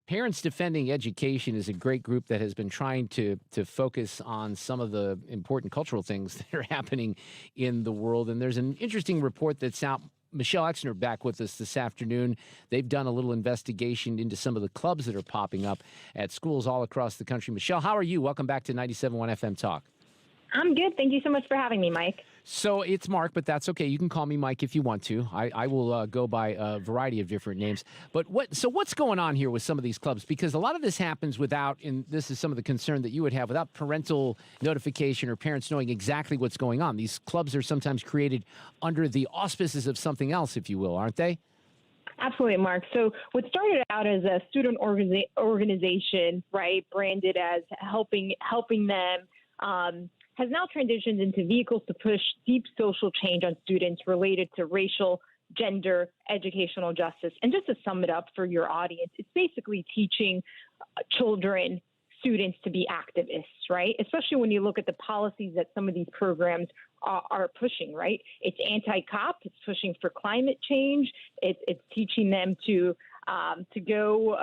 Parents Defending Education is a great group that has been trying to focus on some of the important cultural things that are happening in the world. And there's an interesting report that's out. Michele Exner back with us this afternoon. They've done a little investigation into some of the clubs that are popping up at schools all across the country. Michele, how are you? Welcome back to 97.1 FM Talk. I'm good. Thank you so much for having me, Mike. So it's Mark, but that's okay. You can call me Mike if you want to. I will go by a variety of different names. But what's going on here with some of these clubs? Because a lot of this happens without, and this is some of the concern that you would have, without parental notification or parents knowing exactly what's going on. These clubs are sometimes created under the auspices of something else, if you will, aren't they? Absolutely, Mark. So what started out as a student organization, right, branded as helping them, has now transitioned into vehicles to push deep social change on students related to racial, gender, educational justice. And just to sum it up for your audience, it's basically teaching children, students to be activists, right? Especially when you look at the policies that some of these programs are pushing, right? It's anti-cop, it's pushing for climate change, it's teaching them to go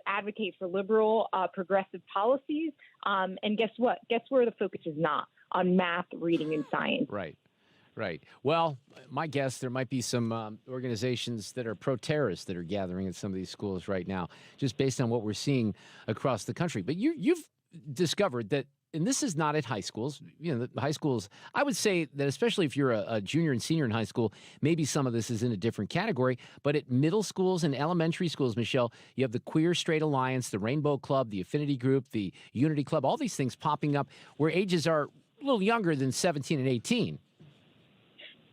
advocate for liberal, progressive policies. And guess what? Guess where the focus is not? On math, reading, and science. Right. Well, my guess, there might be some organizations that are pro-terrorist that are gathering at some of these schools right now, just based on what we're seeing across the country. But you've discovered that, and this is not at high schools. You know, the high schools, I would say that especially if you're a junior and senior in high school, maybe some of this is in a different category. But at middle schools and elementary schools, Michele, you have the Queer Straight Alliance, the Rainbow Club, the Affinity Group, the Unity Club, all these things popping up where ages are a little younger than 17 and 18.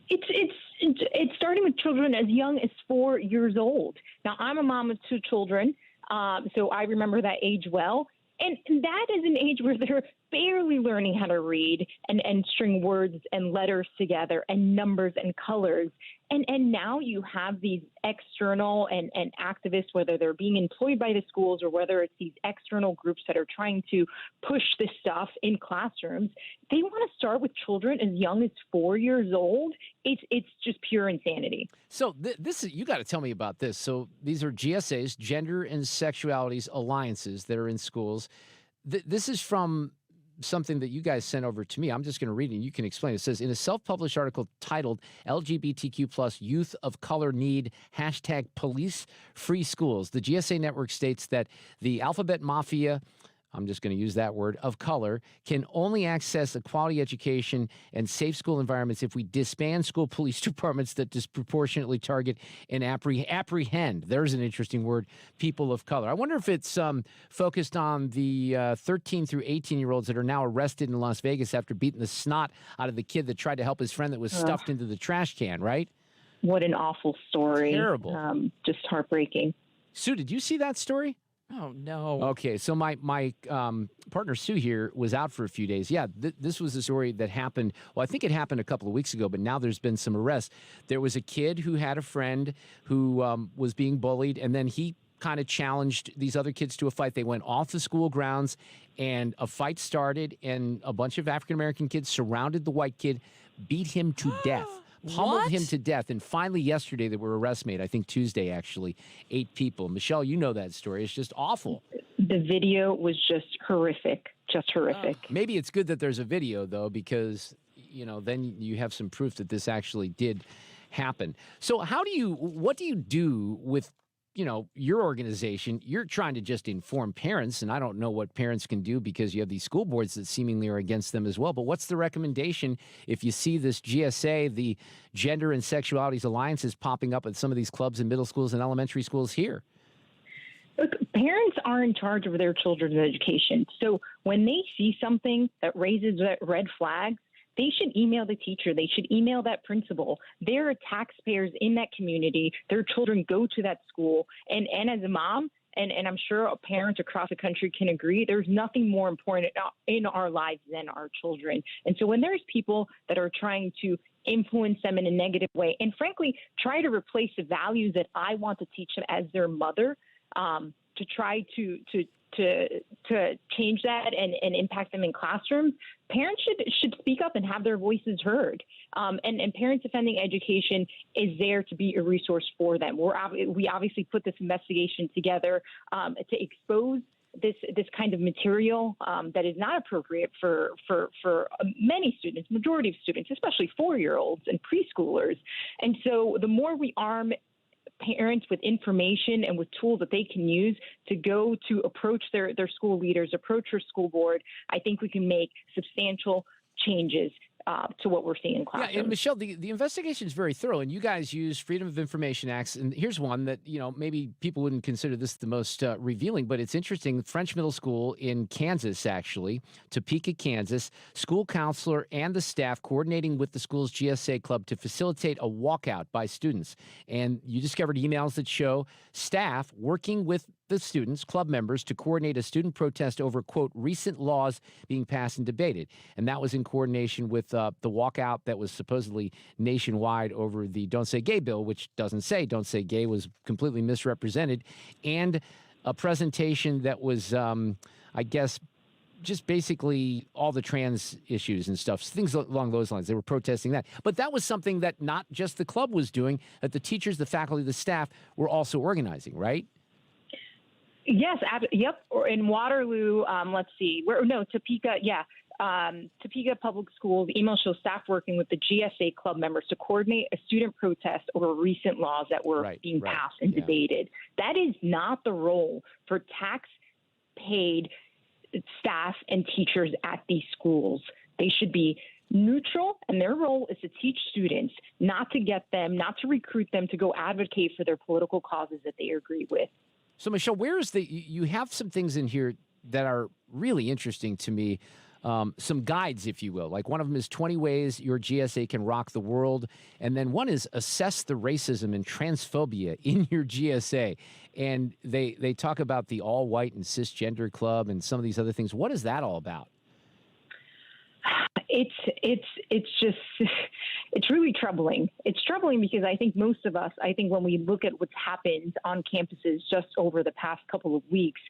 It's starting with children as young as 4 years old. Now, I'm a mom of two children, so I remember that age well. And that is an age where they're barely learning how to read and string words and letters together and numbers and colors. And now you have these external and activists, whether they're being employed by the schools or whether it's these external groups that are trying to push this stuff in classrooms. They want to start with children as young as 4 years old. It's just pure insanity. So this is, you got to tell me about this. So these are GSAs, Gender and Sexualities Alliances, that are in schools. This is from something that you guys sent over to me. I'm just going to read it and you can explain. It says, in a self-published article titled LGBTQ plus Youth of Color Need #Police Free Schools, the GSA network states that the alphabet mafia, I'm just going to use that word, of color, can only access a quality education and safe school environments if we disband school police departments that disproportionately target and apprehend, there's an interesting word, people of color. I wonder if it's focused on the 13 through 18-year-olds that are now arrested in Las Vegas after beating the snot out of the kid that tried to help his friend that was stuffed into the trash can, right? What an awful story. Terrible. Just heartbreaking. Sue, did you see that story? Oh, no. Okay, so my partner Sue here was out for a few days. Yeah, this was a story that happened. Well, I think it happened a couple of weeks ago, but now there's been some arrests. There was a kid who had a friend who was being bullied, and then he kind of challenged these other kids to a fight. They went off the school grounds, and a fight started, and a bunch of African-American kids surrounded the white kid, beat him to death. Pummeled him to death. And finally, yesterday, there were arrests made. I think Tuesday, actually, 8 people. Michele, you know that story. It's just awful. The video was just horrific. Just horrific. Maybe it's good that there's a video, though, because, you know, then you have some proof that this actually did happen. So what do you do with, you know, your organization? You're trying to just inform parents, and I don't know what parents can do because you have these school boards that seemingly are against them as well. But what's the recommendation if you see this GSA, the Gender and Sexualities Alliances, popping up at some of these clubs in middle schools and elementary schools here? Look, parents are in charge of their children's education. So when they see something that raises red flags, they should email the teacher. They should email that principal. There are taxpayers in that community. Their children go to that school. And as a mom, and I'm sure parents across the country can agree, there's nothing more important in our lives than our children. And so when there's people that are trying to influence them in a negative way, and frankly, try to replace the values that I want to teach them as their mother, to try to to change that and impact them in classrooms, parents should speak up and have their voices heard. And Parents Defending Education is there to be a resource for them. We obviously put this investigation together to expose this kind of material that is not appropriate for many students, majority of students, especially 4-year-olds and preschoolers. And so the more we arm parents with information and with tools that they can use to go to approach their school leaders, approach their school board, I think we can make substantial changes to what we're seeing in classrooms. Yeah, and Michele, the investigation is very thorough, and you guys use Freedom of Information Acts. And here's one that, maybe people wouldn't consider this the most revealing, but it's interesting. French Middle School in Kansas, actually, Topeka, Kansas, school counselor and the staff coordinating with the school's GSA club to facilitate a walkout by students. And you discovered emails that show staff working with the students, club members, to coordinate a student protest over, quote, recent laws being passed and debated. And that was in coordination with the walkout that was supposedly nationwide over the Don't Say Gay bill, which doesn't say Don't Say Gay, was completely misrepresented, and a presentation that was, I guess, just basically all the trans issues and stuff, things along those lines. They were protesting that. But that was something that not just the club was doing, that the teachers, the faculty, the staff were also organizing, right? Yes, yep. Or in Waterloo, let's see, Topeka, yeah. Topeka Public Schools email shows staff working with the GSA club members to coordinate a student protest over recent laws that were being passed and debated. That is not the role for tax-paid staff and teachers at these schools. They should be neutral, and their role is to teach students, not to recruit them to go advocate for their political causes that they agree with. So, Michele, you have some things in here that are really interesting to me, some guides, if you will. Like one of them is 20 ways your GSA can rock the world. And then one is assess the racism and transphobia in your GSA. And they talk about the all-white and cisgender club and some of these other things. What is that all about? It's really troubling. It's troubling because I think most of us, when we look at what's happened on campuses just over the past couple of weeks,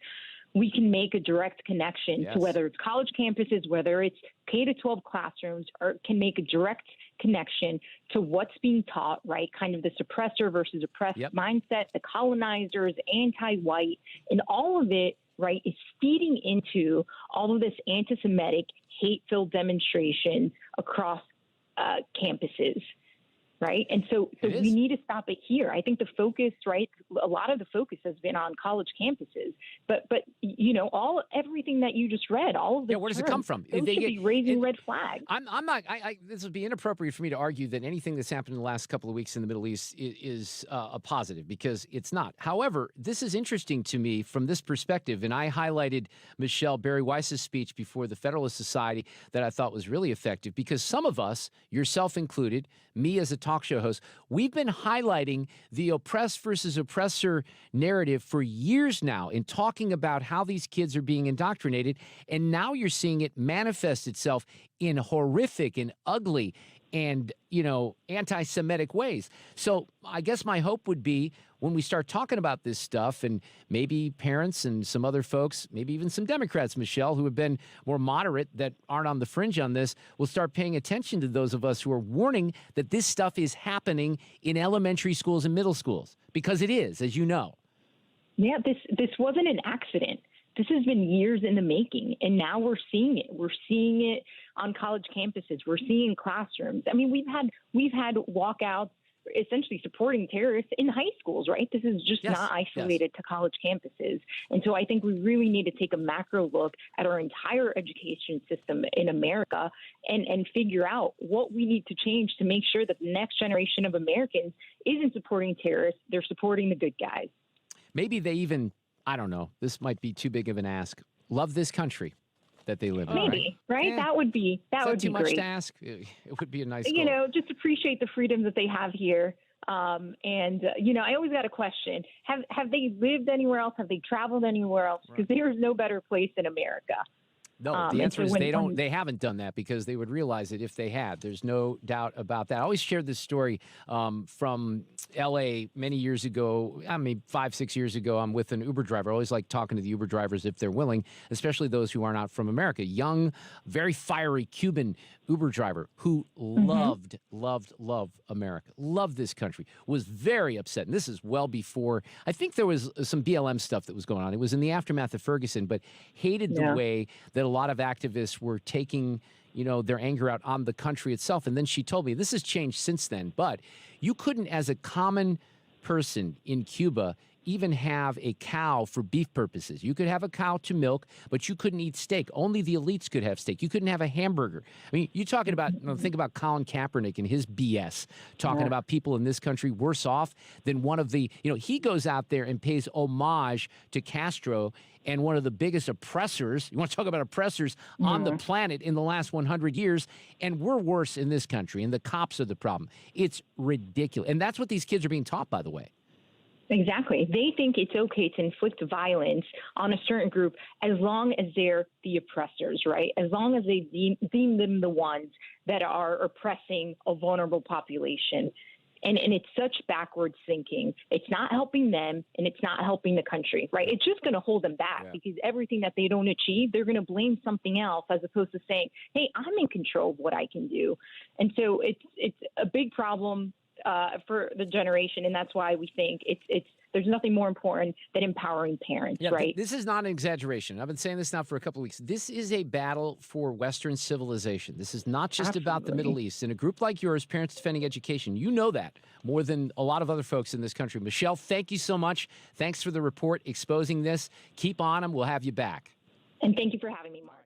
we can make a direct connection to whether it's college campuses, whether it's K-12 classrooms, or can make a direct connection to what's being taught, right? Kind of the suppressor versus oppressed mindset, the colonizers, anti-white, and all of it, right, is feeding into all of this anti-Semitic, hate-filled demonstrations across campuses, right? And so we need to stop it here. I think the focus, right, a lot of the focus has been on college campuses, but everything that you just read, all of the where does it come from? They should be raising red flags. I'm not. This would be inappropriate for me to argue that anything that's happened in the last couple of weeks in the Middle East is a positive, because it's not. However, this is interesting to me from this perspective, and I highlighted Michele Barry Weiss's speech before the Federalist Society that I thought was really effective, because some of us, yourself included, me as a talk show host, we've been highlighting the oppressed versus oppressor narrative for years now in talking about how these kids are being indoctrinated, and now you're seeing it manifest itself in horrific and ugly and, anti-Semitic ways. So I guess my hope would be when we start talking about this stuff, and maybe parents and some other folks, maybe even some Democrats, Michele, who have been more moderate, that aren't on the fringe on this, will start paying attention to those of us who are warning that this stuff is happening in elementary schools and middle schools, because it is, as you know. Yeah, this wasn't an accident. This has been years in the making, and now we're seeing it. We're seeing it on college campuses. We're seeing classrooms. I mean, we've had walkouts essentially supporting terrorists in high schools, right? This is just not isolated to college campuses. And so I think we really need to take a macro look at our entire education system in America and figure out what we need to change to make sure that the next generation of Americans isn't supporting terrorists. They're supporting the good guys. Maybe they even, I don't know, this might be too big of an ask, love this country that they live in. Maybe, right? Yeah. That would be too much great to ask? It would be a nice goal. Just appreciate the freedoms that they have here. I always got a question. Have they lived anywhere else? Have they traveled anywhere else? Because there is no better place in America. No, the And answer so is when they haven't done that because they would realize it if they had. There's no doubt about that. I always shared this story from LA many years ago. I mean, 5, 6 years ago, I'm with an Uber driver. I always like talking to the Uber drivers if they're willing, especially those who are not from America. Young, very fiery Cuban Uber driver who loved America, loved this country, was very upset. And this is well before, I think there was some BLM stuff that was going on. It was in the aftermath of Ferguson, but hated the way that a lot of activists were taking, their anger out on the country itself. And then she told me, this has changed since then, but you couldn't, as a common person in Cuba, even have a cow for beef purposes. You could have a cow to milk, but you couldn't eat steak. Only the elites could have steak. You couldn't have a hamburger. I mean, you're talking about, think about Colin Kaepernick and his BS, talking about people in this country worse off than one of the, he goes out there and pays homage to Castro and one of the biggest oppressors, you want to talk about oppressors on the planet in the last 100 years, and we're worse in this country, and the cops are the problem. It's ridiculous. And that's what these kids are being taught, by the way. Exactly. They think it's okay to inflict violence on a certain group as long as they're the oppressors, right? As long as they deem them the ones that are oppressing a vulnerable population. And it's such backwards thinking. It's not helping them and it's not helping the country, right? It's just going to hold them back because everything that they don't achieve, they're going to blame something else as opposed to saying, hey, I'm in control of what I can do. And so it's a big problem for the generation, and that's why we think there's nothing more important than empowering parents, right? This is not an exaggeration. I've been saying this now for a couple of weeks. This is a battle for Western civilization. This is not just about the Middle East. In a group like yours, Parents Defending Education, you know that more than a lot of other folks in this country. Michele, thank you so much. Thanks for the report exposing this. Keep on them. We'll have you back. And thank you for having me, Mark.